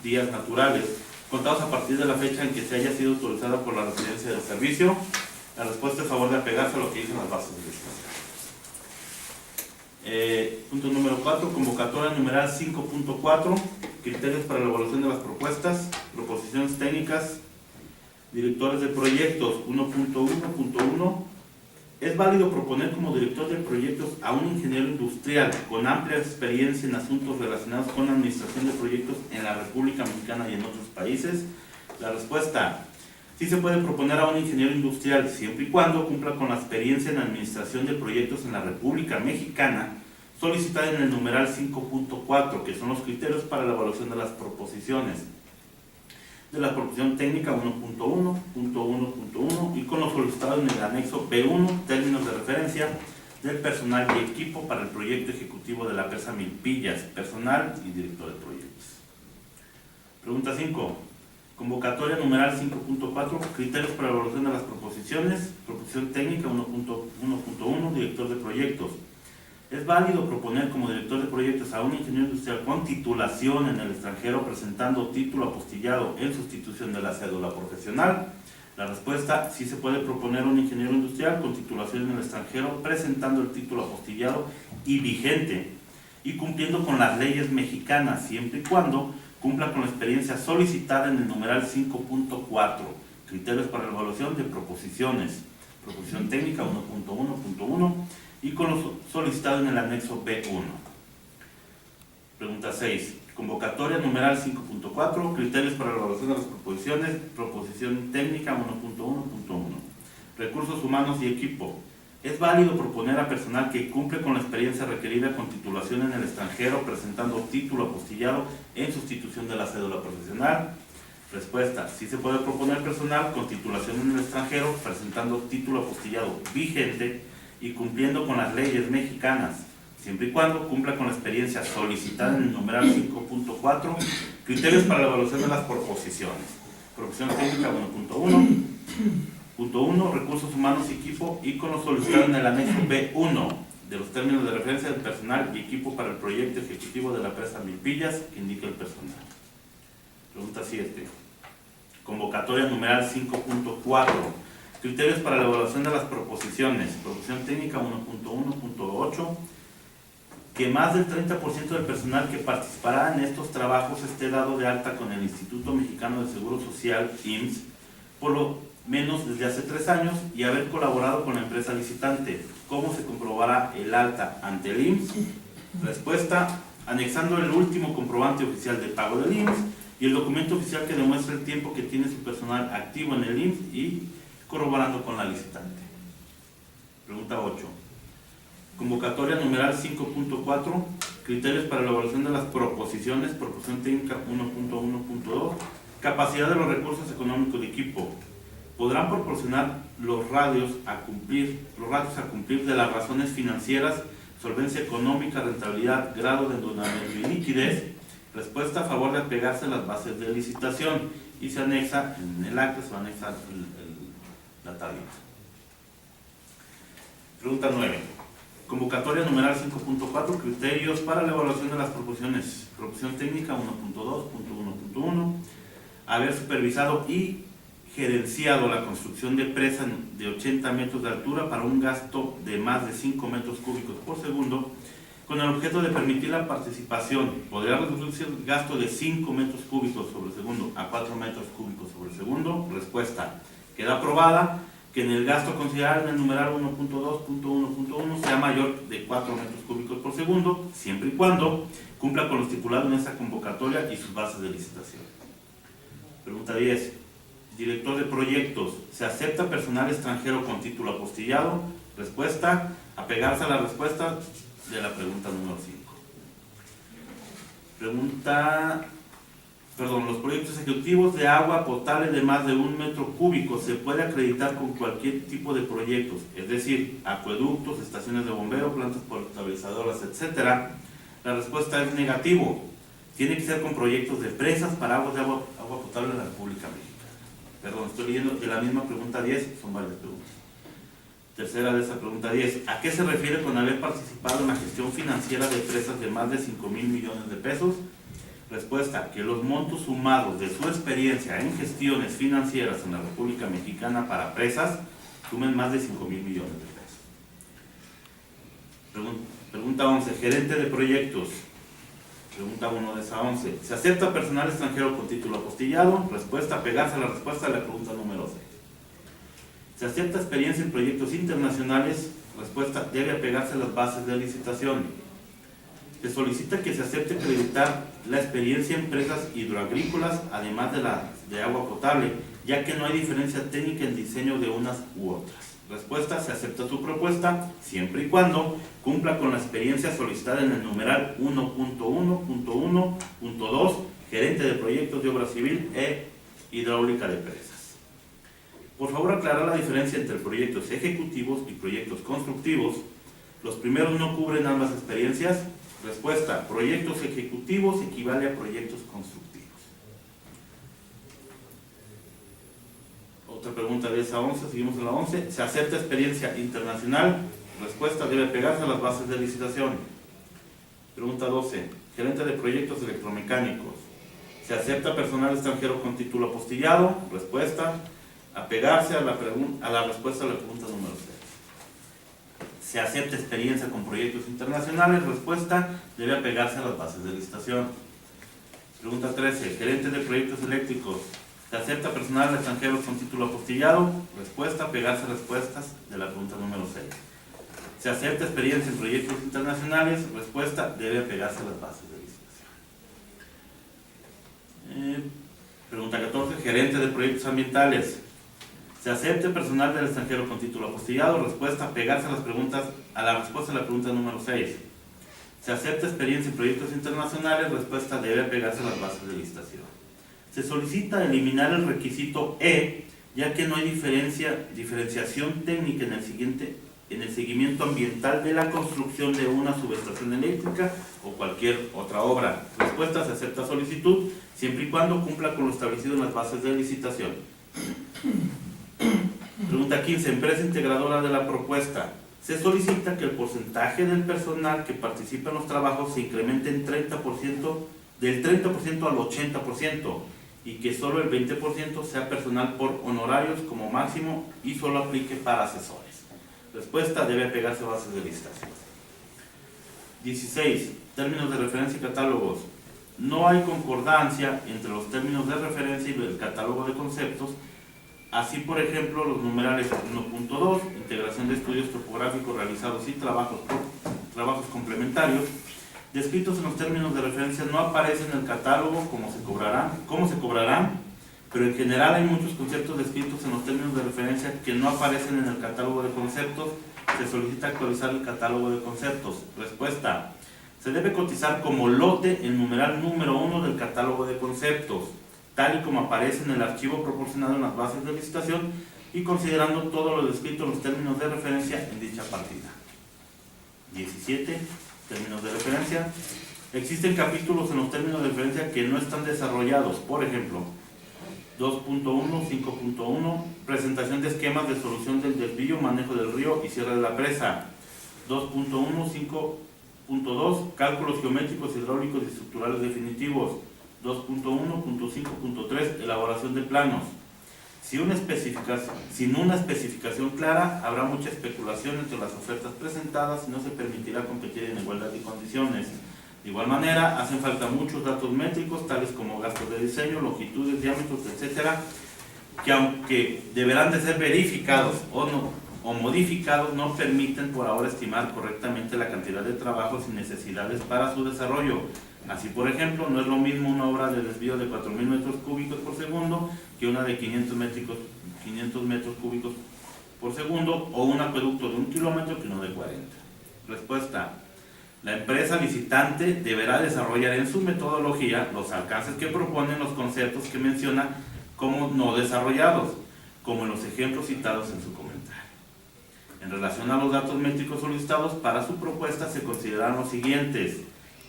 días naturales, contados a partir de la fecha en que se haya sido autorizada por la residencia del servicio. La respuesta es a favor de apegarse a lo que dicen las bases de licitación. Punto número 4, convocatoria numeral 5.4, criterios para la evaluación de las propuestas, proposiciones técnicas, directores de proyectos. 1.1.1, es válido proponer como director de proyectos a un ingeniero industrial con amplia experiencia en asuntos relacionados con la administración de proyectos en la República Mexicana y en otros países. La respuesta: sí se puede proponer a un ingeniero industrial siempre y cuando cumpla con la experiencia en administración de proyectos en la República Mexicana solicitada en el numeral 5.4, que son los criterios para la evaluación de las proposiciones. De la proposición técnica 1.1.1.1 y con lo solicitado en el anexo B1, términos de referencia del personal y equipo para el proyecto ejecutivo de la PESA Milpillas, personal y director de proyectos. Pregunta 5. Convocatoria numeral 5.4, criterios para la evaluación de las proposiciones, proposición técnica 1.1.1, director de proyectos. Es válido proponer como director de proyectos a un ingeniero industrial con titulación en el extranjero presentando título apostillado en sustitución de la cédula profesional. La respuesta: sí se puede proponer a un ingeniero industrial con titulación en el extranjero presentando el título apostillado y vigente y cumpliendo con las leyes mexicanas siempre y cuando cumpla con la experiencia solicitada en el numeral 5.4, criterios para la evaluación de proposiciones, proposición técnica 1.1.1 y con lo solicitado en el anexo B1. Pregunta 6. Convocatoria numeral 5.4, criterios para la evaluación de las proposiciones, proposición técnica 1.1.1. Recursos humanos y equipo. Es válido proponer a personal que cumple con la experiencia requerida con titulación en el extranjero presentando título apostillado en sustitución de la cédula profesional. Respuesta: sí se puede proponer personal con titulación en el extranjero presentando título apostillado vigente y cumpliendo con las leyes mexicanas, siempre y cuando cumpla con la experiencia solicitada en el numeral 5.4, criterios para la evaluación de las proposiciones. Proposición técnica 1.1, recursos humanos y equipo, y con lo solicitado en el anexo B1 de los términos de referencia del personal y equipo para el proyecto ejecutivo de la PESA Milpillas, que indica el personal. Pregunta 7. Convocatoria numeral 5.4. Criterios para la evaluación de las proposiciones. Proposición técnica 1.1.8. Que más del 30% del personal que participará en estos trabajos esté dado de alta con el Instituto Mexicano de Seguro Social, IMSS, por lo menos desde hace 3 años y haber colaborado con la empresa licitante. ¿Cómo se comprobará el alta ante el IMSS? Respuesta: anexando el último comprobante oficial de pago del IMSS y el documento oficial que demuestra el tiempo que tiene su personal activo en el IMSS y corroborando con la licitante. Pregunta 8. Convocatoria numeral 5.4, criterios para la evaluación de las proposiciones, proposición técnica 1.1.2, capacidad de los recursos económicos de equipo. Podrán proporcionar los radios a cumplir de las razones financieras, solvencia económica, rentabilidad, grado de endeudamiento y liquidez. Respuesta: a favor de apegarse a las bases de licitación, y se anexa en el acta, se va a anexar la tablita. Pregunta 9. Convocatoria numeral 5.4, criterios para la evaluación de las proposiciones. Proposición técnica 1.2.1.1. Haber supervisado y gerenciado la construcción de presa de 80 metros de altura para un gasto de más de 5 metros cúbicos por segundo, con el objeto de permitir la participación. Podría reducirse el gasto de 5 metros cúbicos sobre segundo a 4 metros cúbicos sobre segundo. Respuesta: queda aprobada que en el gasto considerado en el numeral 1.2.1.1 sea mayor de 4 metros cúbicos por segundo, siempre y cuando cumpla con lo estipulado en esta convocatoria y sus bases de licitación. Pregunta 10. Director de proyectos. ¿Se acepta personal extranjero con título apostillado? Respuesta: apegarse a la respuesta de la pregunta número 5. Los proyectos ejecutivos de agua potable de más de 1 metro cúbico se puede acreditar con cualquier tipo de proyectos, es decir, acueductos, estaciones de bombeo, plantas potabilizadoras, etc. La respuesta es negativo. Tiene que ser con proyectos de presas para agua potable en la República Mexicana. Perdón, estoy leyendo de la misma pregunta 10, son varias preguntas. Tercera de esa pregunta 10. ¿A qué se refiere con haber participado en la gestión financiera de presas de más de 5,000 millones de pesos? Respuesta, que los montos sumados de su experiencia en gestiones financieras en la República Mexicana para presas sumen más de 5,000 millones de pesos. Pregunta 11, gerente de proyectos. Pregunta 1 de esa 11. ¿Se acepta personal extranjero con título apostillado? Respuesta, pegarse a la respuesta de la pregunta número 6. ¿Se acepta experiencia en proyectos internacionales? Respuesta, debe apegarse a las bases de licitación. Se solicita que se acepte acreditar la experiencia en empresas hidroagrícolas, además de agua potable, ya que no hay diferencia técnica en diseño de unas u otras. Respuesta, se acepta su propuesta siempre y cuando cumpla con la experiencia solicitada en el numeral 1.1.1.2, gerente de proyectos de obra civil e hidráulica de presas. Por favor, aclarar la diferencia entre proyectos ejecutivos y proyectos constructivos. Los primeros no cubren ambas experiencias. Respuesta, proyectos ejecutivos equivale a proyectos constructivos. Otra pregunta de esa 11, seguimos en la 11. ¿Se acepta experiencia internacional? Respuesta, debe pegarse a las bases de licitación. Pregunta 12. Gerente de proyectos electromecánicos. ¿Se acepta personal extranjero con título apostillado? Respuesta, apegarse a la respuesta a la pregunta número 6. ¿Se acepta experiencia con proyectos internacionales? Respuesta, debe apegarse a las bases de licitación. Pregunta 13. Gerente de proyectos eléctricos. ¿Se acepta personal extranjero con título apostillado? Respuesta, apegarse a respuestas de la pregunta número 6. ¿Se acepta experiencia en proyectos internacionales? Respuesta, debe apegarse a las bases de licitación. Pregunta 14. Gerente de proyectos ambientales. ¿Se acepta personal del extranjero con título apostillado? Respuesta, pegarse a la respuesta de la pregunta número 6. ¿Se acepta experiencia en proyectos internacionales? Respuesta, debe pegarse a las bases de licitación. Se solicita eliminar el requisito E, ya que no hay diferenciación técnica en el seguimiento ambiental de la construcción de una subestación eléctrica o cualquier otra obra. Respuesta, se acepta solicitud siempre y cuando cumpla con lo establecido en las bases de licitación. Pregunta 15. Empresa integradora de la propuesta. Se solicita que el porcentaje del personal que participa en los trabajos se incremente en del 30% al 80% y que solo el 20% sea personal por honorarios como máximo y solo aplique para asesores. Respuesta, debe apegarse a bases de licitación. 16. Términos de referencia y catálogos. No hay concordancia entre los términos de referencia y el catálogo de conceptos. Así, por ejemplo, los numerales 1.2, integración de estudios topográficos realizados y trabajos complementarios, descritos en los términos de referencia, no aparecen en el catálogo cómo se cobrarán, pero en general hay muchos conceptos descritos en los términos de referencia que no aparecen en el catálogo de conceptos. Se solicita actualizar el catálogo de conceptos. Respuesta, se debe cotizar como lote el numeral número 1 del catálogo de conceptos, tal y como aparece en el archivo proporcionado en las bases de licitación y considerando todo lo descrito en los términos de referencia en dicha partida. 17. Términos de referencia. Existen capítulos en los términos de referencia que no están desarrollados. Por ejemplo, 2.1, 5.1, presentación de esquemas de solución del desvío, manejo del río y cierre de la presa. 2.1, 5.2, cálculos geométricos, hidráulicos y estructurales definitivos. 2.1.5.3, elaboración de planos. Sin una especificación clara, habrá mucha especulación entre las ofertas presentadas y no se permitirá competir en igualdad de condiciones. De igual manera, hacen falta muchos datos métricos, tales como gastos de diseño, longitudes, diámetros, etcétera, que aunque deberán de ser verificados o modificados, no permiten por ahora estimar correctamente la cantidad de trabajos y necesidades para su desarrollo. Así, por ejemplo, no es lo mismo una obra de desvío de 4.000 metros cúbicos por segundo que una de 500 metros cúbicos por segundo o un acueducto de 1 kilómetro que uno de 40. Respuesta. La empresa licitante deberá desarrollar en su metodología los alcances que proponen los conceptos que menciona como no desarrollados, como en los ejemplos citados en su comentario. En relación a los datos métricos solicitados para su propuesta se consideran los siguientes: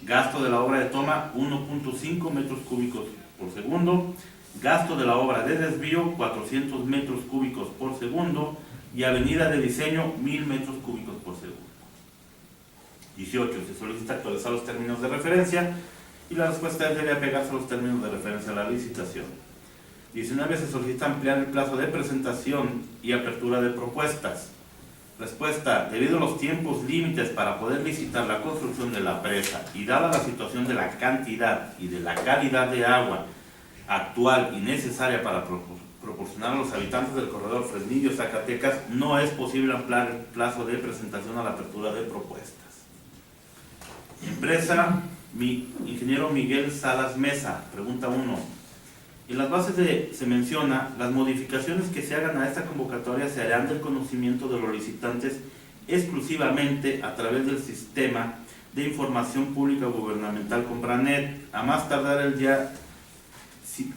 gasto de la obra de toma 1.5 metros cúbicos por segundo, gasto de la obra de desvío 400 metros cúbicos por segundo y avenida de diseño 1000 metros cúbicos por segundo. 18. Se solicita actualizar los términos de referencia Y la respuesta es: debe apegarse a los términos de referencia a la licitación. 19. Se solicita ampliar el plazo de presentación y apertura de propuestas. Respuesta: debido a los tiempos límites para poder licitar la construcción de la presa y dada la situación de la cantidad y de la calidad de agua actual y necesaria para proporcionar a los habitantes del corredor Fresnillo-Zacatecas, no es posible ampliar el plazo de presentación a la apertura de propuestas. Empresa Ingeniero Miguel Salas Mesa. Pregunta 1. En las bases se menciona: las modificaciones que se hagan a esta convocatoria se harán del conocimiento de los licitantes exclusivamente a través del sistema de información pública gubernamental Compranet, a más tardar el día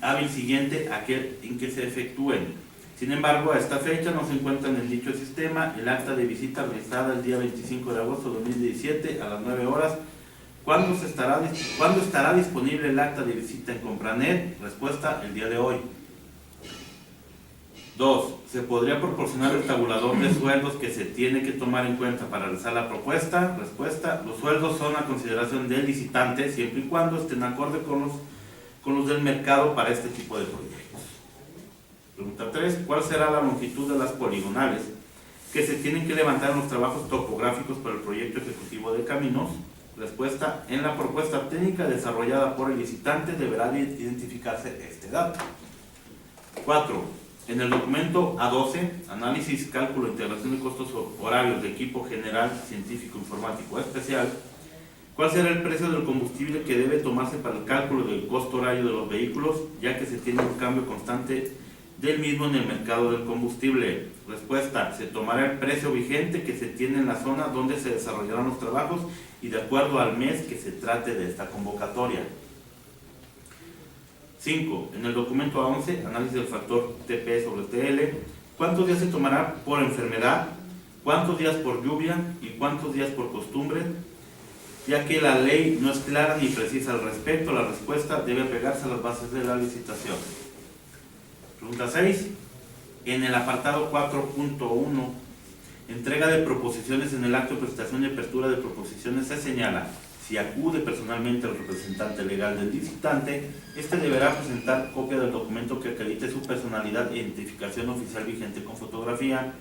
hábil siguiente a aquel en que se efectúen. Sin embargo, a esta fecha no se encuentra en dicho sistema el acta de visita realizada el día 25 de agosto de 2017 a las 9 horas. ¿Cuándo estará disponible el acta de visita en Compranet? Respuesta: el día de hoy. 2. ¿Se podría proporcionar el tabulador de sueldos que se tiene que tomar en cuenta para realizar la propuesta? Respuesta: los sueldos son a consideración del licitante siempre y cuando estén acorde con los del mercado para este tipo de proyectos. Pregunta 3. ¿Cuál será la longitud de las poligonales que se tienen que levantar en los trabajos topográficos para el proyecto ejecutivo de caminos? Respuesta: en la propuesta técnica desarrollada por el licitante deberá identificarse este dato. 4. En el documento A12, análisis, cálculo, integración de costos horarios de equipo general, científico, informático especial, ¿cuál será el precio del combustible que debe tomarse para el cálculo del costo horario de los vehículos, ya que se tiene un cambio constante del mismo en el mercado del combustible? Respuesta: se tomará el precio vigente que se tiene en la zona donde se desarrollarán los trabajos y de acuerdo al mes que se trate de esta convocatoria. 5. En el documento A11, análisis del factor TP sobre TL, ¿cuántos días se tomará por enfermedad? ¿Cuántos días por lluvia? ¿Y cuántos días por costumbre? Ya que la ley no es clara ni precisa al respecto, la respuesta debe apegarse a las bases de la licitación. Pregunta 6. En el apartado 4.1, entrega de proposiciones, en el acto de presentación y apertura de proposiciones se señala: si acude personalmente el representante legal del licitante, este deberá presentar copia del documento que acredite su personalidad e identificación oficial vigente con fotografía.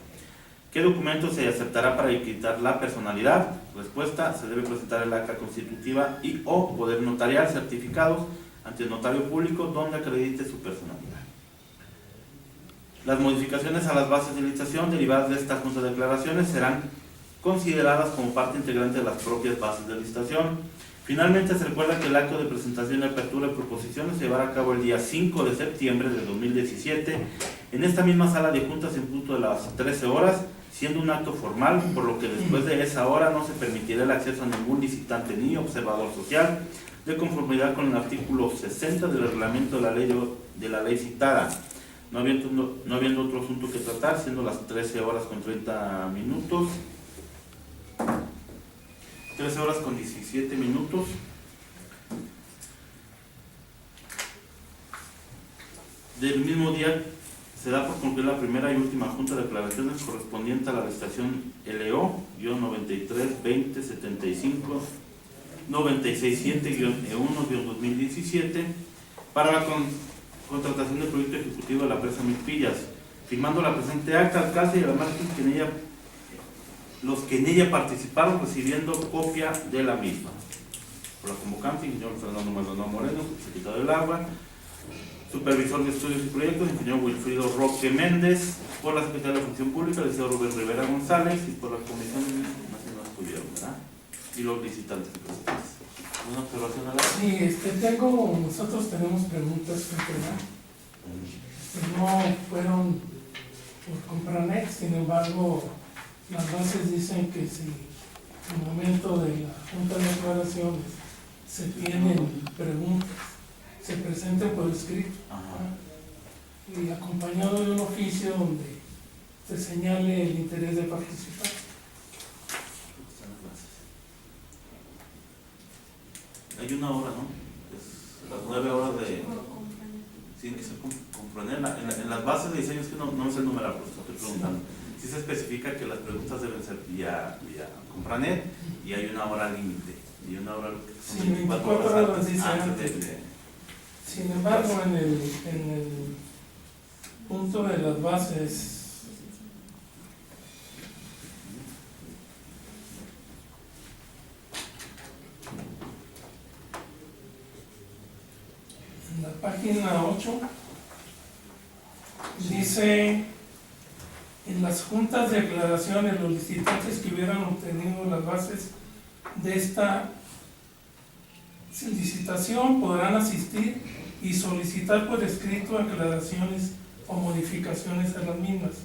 ¿Qué documento se aceptará para acreditar la personalidad? Respuesta: se debe presentar el acta constitutiva y o poder notarial certificados ante el notario público donde acredite su personalidad. Las modificaciones a las bases de licitación derivadas de esta junta de declaraciones serán consideradas como parte integrante de las propias bases de licitación. Finalmente, se recuerda que el acto de presentación y apertura de proposiciones se llevará a cabo el día 5 de septiembre de 2017 en esta misma sala de juntas en punto de las 13 horas, siendo un acto formal, por lo que después de esa hora no se permitirá el acceso a ningún licitante ni observador social, de conformidad con el artículo 60 del reglamento de la ley citada. No habiendo otro asunto que tratar, siendo las 13 horas con 30 minutos, 13 horas con 17 minutos. Del mismo día se da por concluir la primera y última junta de declaraciones correspondiente a la licitación LO-93-2075 967-E1-2017 para la contratación del proyecto ejecutivo de la presa Milpillas, firmando la presente acta, alcance y además los que en ella participaron, recibiendo copia de la misma. Por la convocante, ingeniero Fernando Maldonado Moreno, secretario del Agua, supervisor de estudios y proyectos, ingeniero Wilfrido Roque Méndez, por la Secretaría de Función Pública, el licenciado Rubén Rivera González, y por la Comisión Nacional Pudieron, ¿verdad? Y los visitantes presentes. ¿Una observación a la? Sí, nosotros tenemos preguntas que entregar. No fueron por Compranet, sin embargo, las bases dicen que si en el momento de la junta de declaraciones se tienen preguntas, se presenten por escrito. Y acompañado de un oficio donde se señale el interés de participar. Hay una hora, ¿no? Es las 9 horas de... Sí, que se comprende. En las bases de diseño es que no es el número, pues estoy preguntando. Sí se especifica que las preguntas deben ser vía Compranet y hay una hora límite. Y una hora que son Sí, 24 horas dice antes antes. Sin embargo, en el punto de las bases, en la página 8, dice: en las juntas de aclaraciones, los licitantes que hubieran obtenido las bases de esta licitación podrán asistir y solicitar por escrito aclaraciones o modificaciones a las mismas,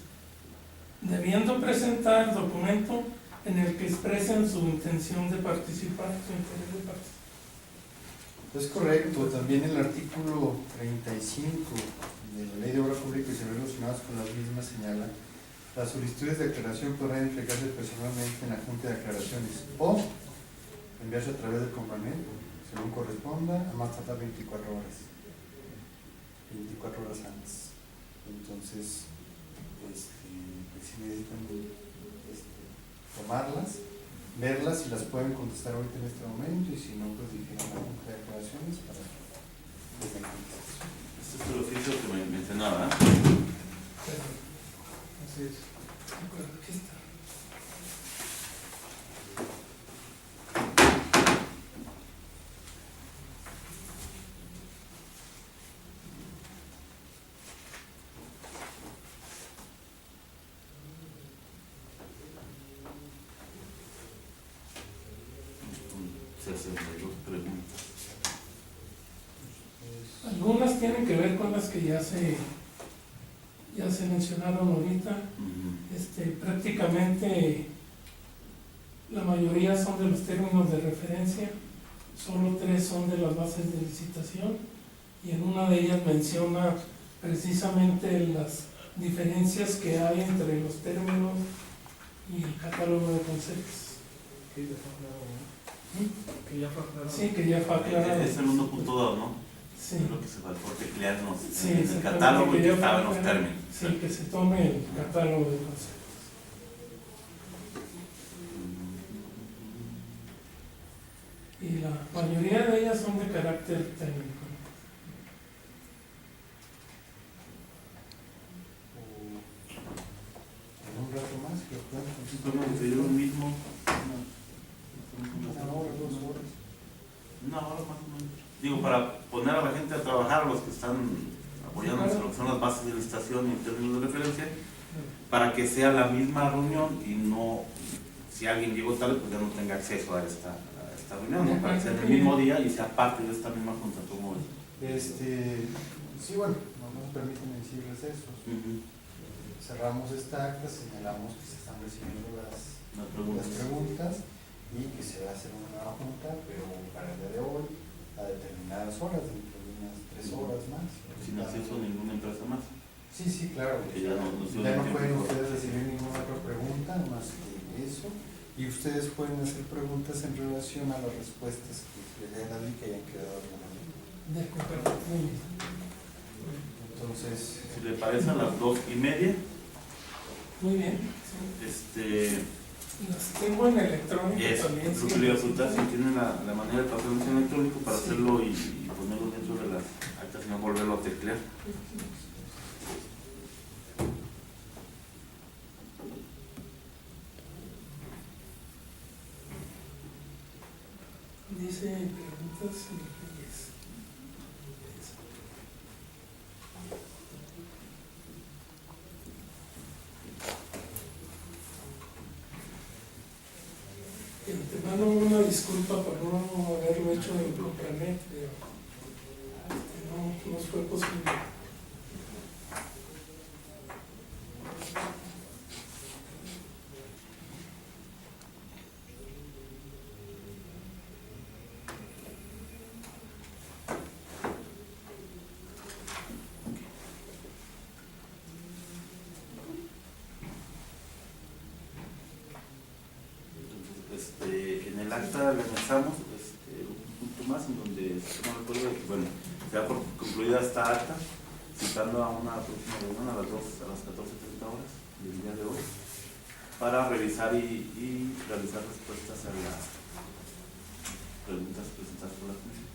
debiendo presentar documento en el que expresen su intención de participar, su interés de participar. Es correcto, también el artículo 35 de la Ley de Obra Pública y Servicios Relacionados con las mismas señala: las solicitudes de aclaración podrán entregarse personalmente en la Junta de Aclaraciones o enviarse a través del Compranet, según corresponda, a más tardar 24 horas antes. Entonces, pues si necesitan tomarlas, verlas, y las pueden contestar ahorita en este momento, y si no, pues dijeron la Junta de Aclaraciones para que les den contestación. Este es el oficio que me mencionaba. Así es. Aquí está. Son 62 preguntas. Algunas tienen que ver con las que ya se mencionaron ahorita. Prácticamente la mayoría son de los términos de referencia, solo 3 son de las bases de licitación, y en una de ellas menciona precisamente las diferencias que hay entre los términos y el catálogo de conceptos. Que ya fue aclarado, ¿no? Que ya fue aclarado. Sí, que ya fue aclarado. Es el 1.2, ¿no? Sí. Es lo que se va a teclearnos Sí, en el exactamente, catálogo y que que ya estaba en fue los aclarado. términos. Sí, que se tome el catálogo de conceptos. Y la mayoría de ellas son de carácter técnico. En un rato más que lo puedan Podemos pedir lo mismo. Una hora, 2 horas. Una hora más o menos. Digo, para poner a la gente a trabajar, los que están apoyándonos en lo que son las bases de licitación y en términos de referencia, para que sea la misma reunión y no, si alguien llegó tarde, pues ya no tenga acceso a esta reunión, ¿no? Para que sea en el mismo día y sea parte de esta misma junta. ¿Cómo es? Sí, bueno, no nos permiten decir recesos. Cerramos esta acta, señalamos que se están recibiendo las preguntas y que se va a hacer una nueva junta, pero para el día de hoy, a determinadas horas, dentro de unas 3 horas más. Sin acceso a ninguna empresa más. Sí, claro. Que ya no pueden ustedes recibir ninguna otra pregunta más que eso, y ustedes pueden hacer preguntas en relación a las respuestas que les hayan dado y que hayan quedado alguna. De acuerdo. Muy bien. Entonces, Si le parece a las 2:30, Muy bien. Sí. Las tengo en electrónico también. Lo que le iba a preguntar, si tienen la manera de pasarlo en electrónico para Sí. hacerlo y ponerlo dentro de las actas y no volverlo a teclear. Dice preguntas y leyes. De antemano una disculpa por no haberlo hecho en Compranet, pero no fue posible. En el acta le anexamos un punto más en donde no me acuerdo, bueno, se da por concluida esta acta, citando a una próxima reunión a las 14:30 horas. del día de hoy para revisar y realizar respuestas a las preguntas presentadas por la comisión.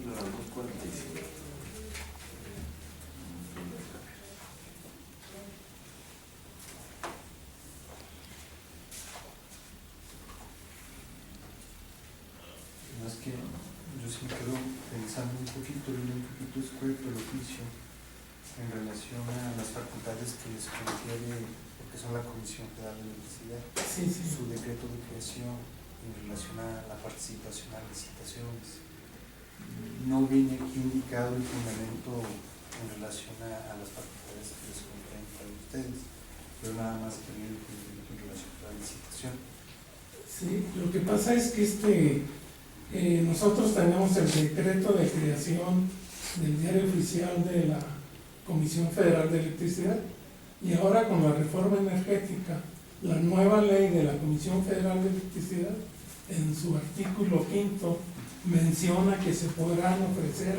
Las 2:45. Más que yo sí me quedo pensando un poquito, viendo un poquito escueto el oficio en relación a las facultades que les confiere, porque son la Comisión Federal de Electricidad, Sí, sí. su decreto de creación en relación a la participación a licitaciones. No viene aquí indicado el fundamento en relación a las facultades que les confieren para ustedes, pero nada más que viene el fundamento en relación a la licitación. Sí, lo que pasa es que nosotros tenemos el decreto de creación del diario oficial de la Comisión Federal de Electricidad y ahora con la reforma energética, la nueva ley de la Comisión Federal de Electricidad, en su artículo 5 menciona que se podrán ofrecer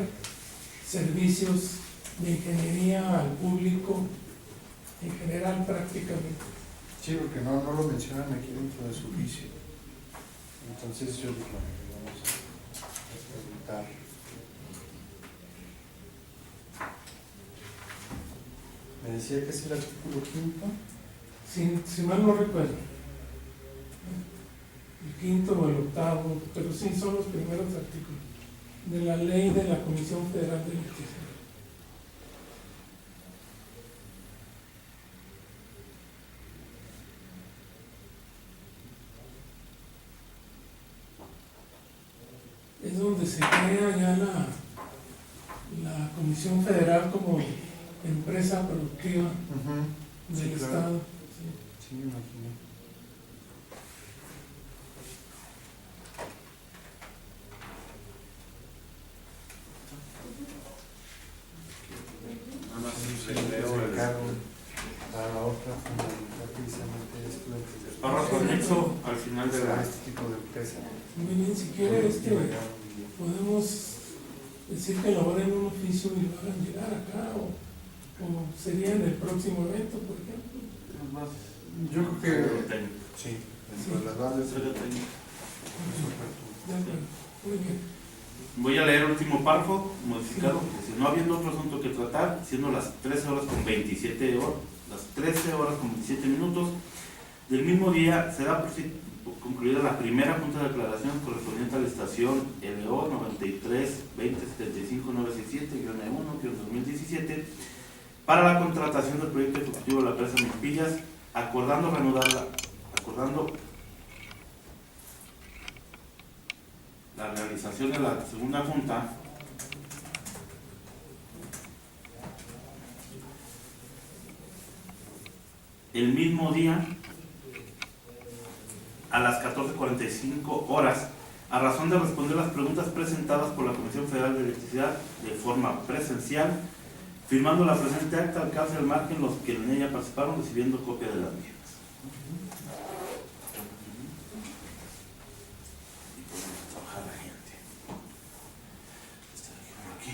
servicios de ingeniería al público en general prácticamente. Sí, porque no lo mencionan aquí dentro de su juicio. Entonces yo digo, vamos a preguntar. Me decía que es el artículo 5. Si mal no recuerdo, el 5 o el 8, pero sí son los primeros artículos de la ley de la Comisión Federal de Electricidad. Es donde se crea ya la Comisión Federal como empresa productiva del Sí, claro. Estado. Sí, me imaginé. Nada más Sí, le leo pues, el encargo a la otra fundamental precisamente esto de que el párrafo anexo al final de la... este tipo de empresa. Muy bien, si quiere podemos decir que elaboren un oficio y lo hagan llegar acá o sería en el próximo evento, por ejemplo. Yo creo que técnico. sí, dentro de las bases Serio técnico. De acuerdo. Muy bien. Voy a leer el último párrafo modificado. Dice, no habiendo otro asunto que tratar, siendo las 13 horas con 27 horas, las 13 horas con 27 minutos del mismo día, se da por concluida la primera junta de declaración correspondiente a la estación LO 93-2075-967-E1-2017 para la contratación del proyecto ejecutivo de la presa Milpillas, acordando la realización de la segunda junta el mismo día a las 14:45 horas, a razón de responder las preguntas presentadas por la Comisión Federal de Electricidad de forma presencial, firmando la presente acta al cauce del margen los que en ella participaron, recibiendo copia de las mismas. Y podemos trabajar la gente. Está aquí.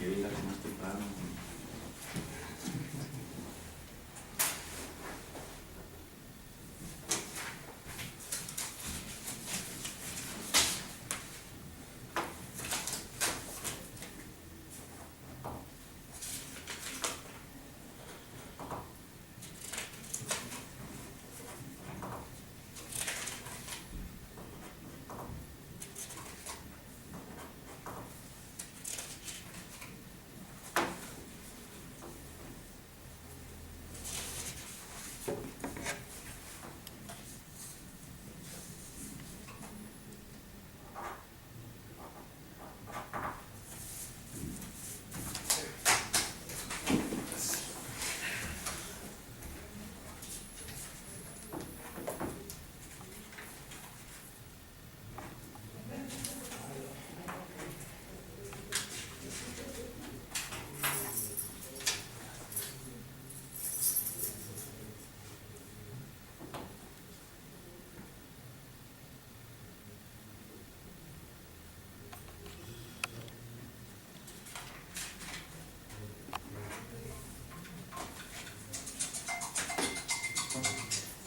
que diga que no es temprano.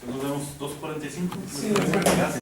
Nos vemos 2:45. Sí, de acuerdo.